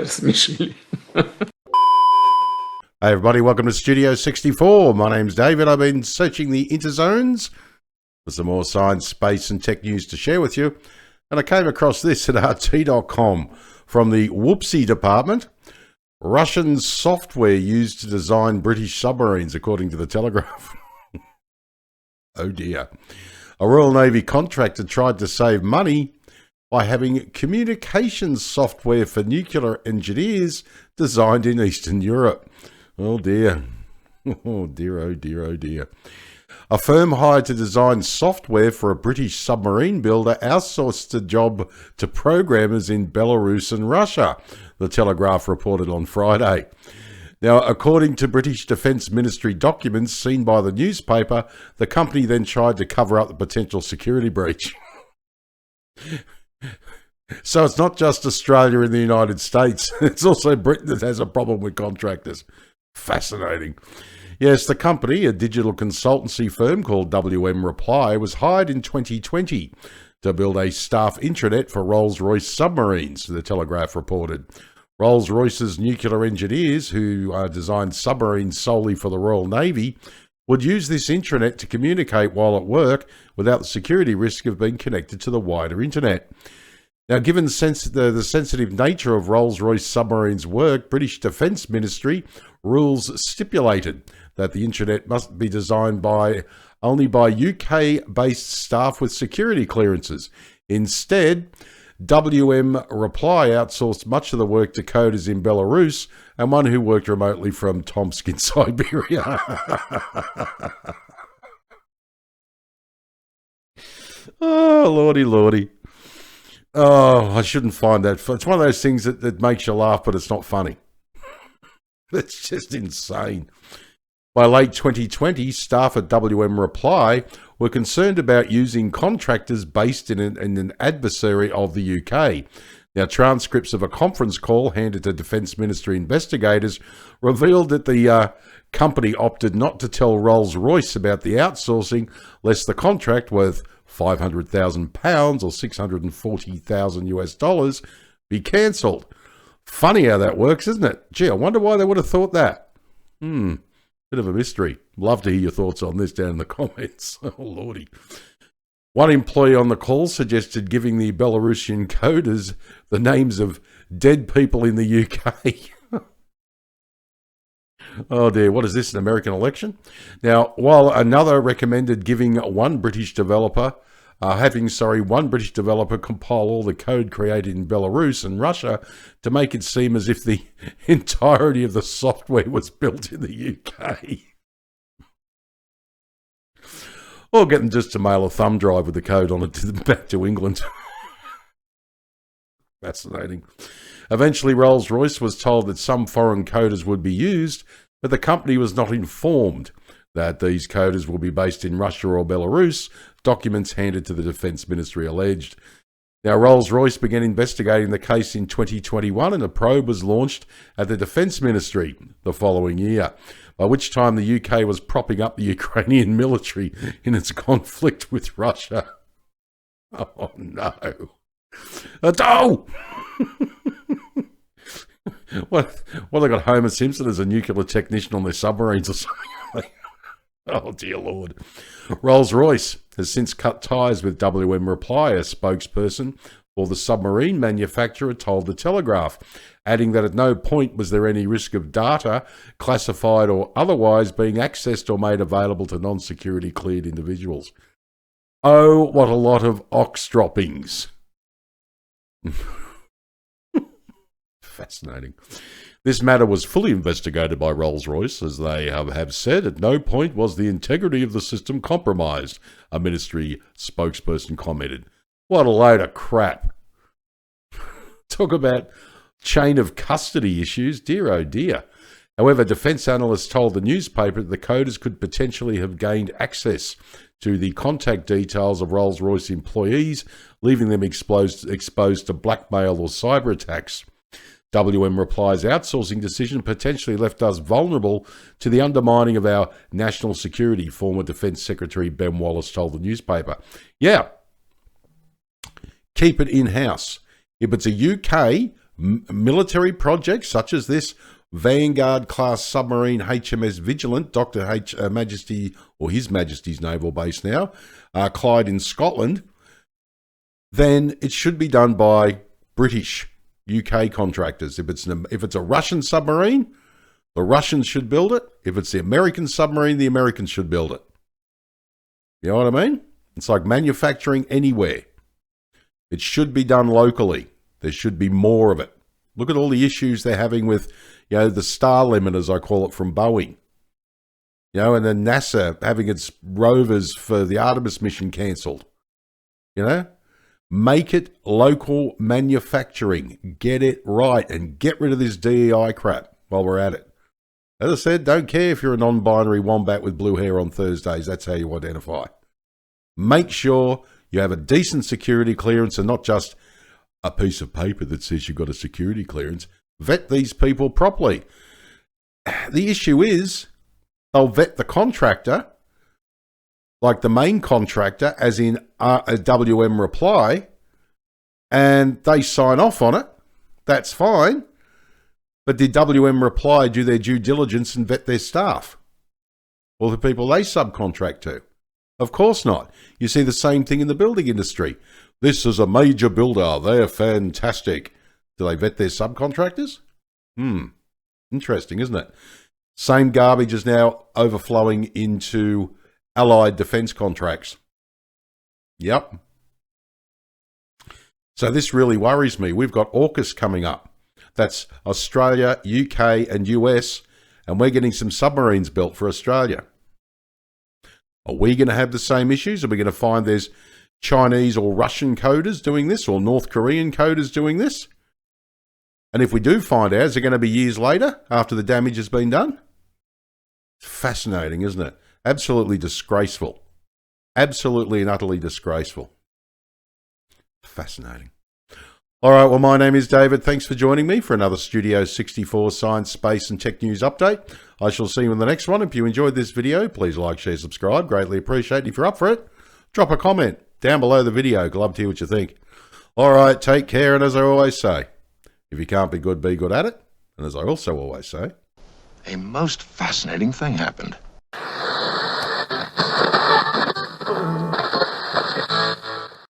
Смешили. Hey everybody, welcome to Studio 64. My name's David. I've been searching the interzones for some more science, space and tech news to share with you. And I came across this at RT.com from the Whoopsie department. Russian software used to design British submarines, according to the Telegraph. Oh dear. A Royal Navy contractor tried to save money by having communications software for nuclear engineers designed in Eastern Europe. Oh dear. Oh dear, oh dear, oh dear. A firm hired to design software for a British submarine builder outsourced the job to programmers in Belarus and Russia, the Telegraph reported on Friday. Now, according to British Defence Ministry documents seen by the newspaper, the company then tried to cover up the potential security breach. So it's not just Australia and the United States, it's also Britain that has a problem with contractors. Fascinating. Yes, the company, a digital consultancy firm called WM Reply, was hired in 2020 to build a staff intranet for Rolls-Royce submarines, the Telegraph reported. Rolls-Royce's nuclear engineers, who designed submarines solely for the Royal Navy, would use this intranet to communicate while at work without the security risk of being connected to the wider internet. Now, given the sensitive nature of Rolls-Royce submarines' work, British Defence Ministry rules stipulated that the intranet must be designed only by UK-based staff with security clearances. Instead, WM Reply outsourced much of the work to coders in Belarus and one who worked remotely from Tomsk in Siberia. Oh, lordy, lordy. Oh, I shouldn't find that. It's one of those things that makes you laugh, but it's not funny. It's just insane. By late 2020, staff at WM Reply were concerned about using contractors based in an adversary of the UK. Now, transcripts of a conference call handed to Defence Ministry investigators revealed that the company opted not to tell Rolls-Royce about the outsourcing, lest the contract worth £500,000 or $640,000 be cancelled. Funny how that works, isn't it? Gee, I wonder why they would have thought that. Bit of a mystery. Love to hear your thoughts on this down in the comments. Oh, lordy. One employee on the call suggested giving the Belarusian coders the names of dead people in the UK. Oh dear, what is this, an American election? Now, while another recommended giving one British developer compile all the code created in Belarus and Russia to make it seem as if the entirety of the software was built in the UK. Or get them just to mail a thumb drive with the code on it back to England. Fascinating. Eventually, Rolls-Royce was told that some foreign coders would be used, but the company was not informed that these coders will be based in Russia or Belarus, documents handed to the Defence Ministry alleged. Now, Rolls-Royce began investigating the case in 2021 and a probe was launched at the Defence Ministry the following year, by which time the UK was propping up the Ukrainian military in its conflict with Russia. Oh, no. Oh! What they got Homer Simpson as a nuclear technician on their submarines or something? Oh, dear Lord. Rolls-Royce has since cut ties with WM Reply, a spokesperson for the submarine manufacturer told the Telegraph, adding that at no point was there any risk of data, classified or otherwise, being accessed or made available to non-security cleared individuals. Oh, what a lot of ox droppings. Fascinating. This matter was fully investigated by Rolls-Royce, as they have said. At no point was the integrity of the system compromised, a ministry spokesperson commented. What a load of crap. Talk about chain of custody issues. Dear, oh dear. However, defence analysts told the newspaper that the coders could potentially have gained access to the contact details of Rolls-Royce employees, leaving them exposed to blackmail or cyber attacks. WM Reply's outsourcing decision potentially left us vulnerable to the undermining of our national security, former Defence Secretary Ben Wallace told the newspaper. Yeah, keep it in-house. If it's a UK military projects such as this Vanguard-class submarine HMS Vigilant, Dr. Majesty, or His Majesty's Naval Base now, Clyde in Scotland, then it should be done by British, UK contractors. If it's a Russian submarine, the Russians should build it. If it's the American submarine, the Americans should build it. You know what I mean? It's like manufacturing anywhere. It should be done locally. There should be more of it. Look at all the issues they're having with, the star limit, as I call it, from Boeing. And then NASA having its rovers for the Artemis mission cancelled. Make it local manufacturing. Get it right and get rid of this DEI crap while we're at it. As I said, don't care if you're a non-binary wombat with blue hair on Thursdays. That's how you identify. Make sure you have a decent security clearance and not just a piece of paper that says you've got a security clearance. Vet these people properly. The issue is they'll vet the contractor, like the main contractor, as in a WM reply, and they sign off on it. That's fine. But did WM reply do their due diligence and vet their staff? Or the people they subcontract to? Of course not. You see the same thing in the building industry. This is a major builder. They're fantastic. Do they vet their subcontractors? Interesting, isn't it? Same garbage is now overflowing into allied defence contracts. Yep. So this really worries me. We've got AUKUS coming up. That's Australia, UK and US, and we're getting some submarines built for Australia. Are we going to have the same issues? Are we going to find there's Chinese or Russian coders doing this, or North Korean coders doing this? And if we do find out, is it going to be years later after the damage has been done? Fascinating, isn't it? Absolutely disgraceful. Absolutely and utterly disgraceful. Fascinating. All right, well, my name is David. Thanks for joining me for another Studio 64 Science, Space and Tech News update. I shall see you in the next one. If you enjoyed this video, please like, share, subscribe. Greatly appreciate it. If you're up for it, drop a comment down below the video. I'd love to hear what you think. All right, take care. And as I always say, if you can't be good at it. And as I also always say, a most fascinating thing happened.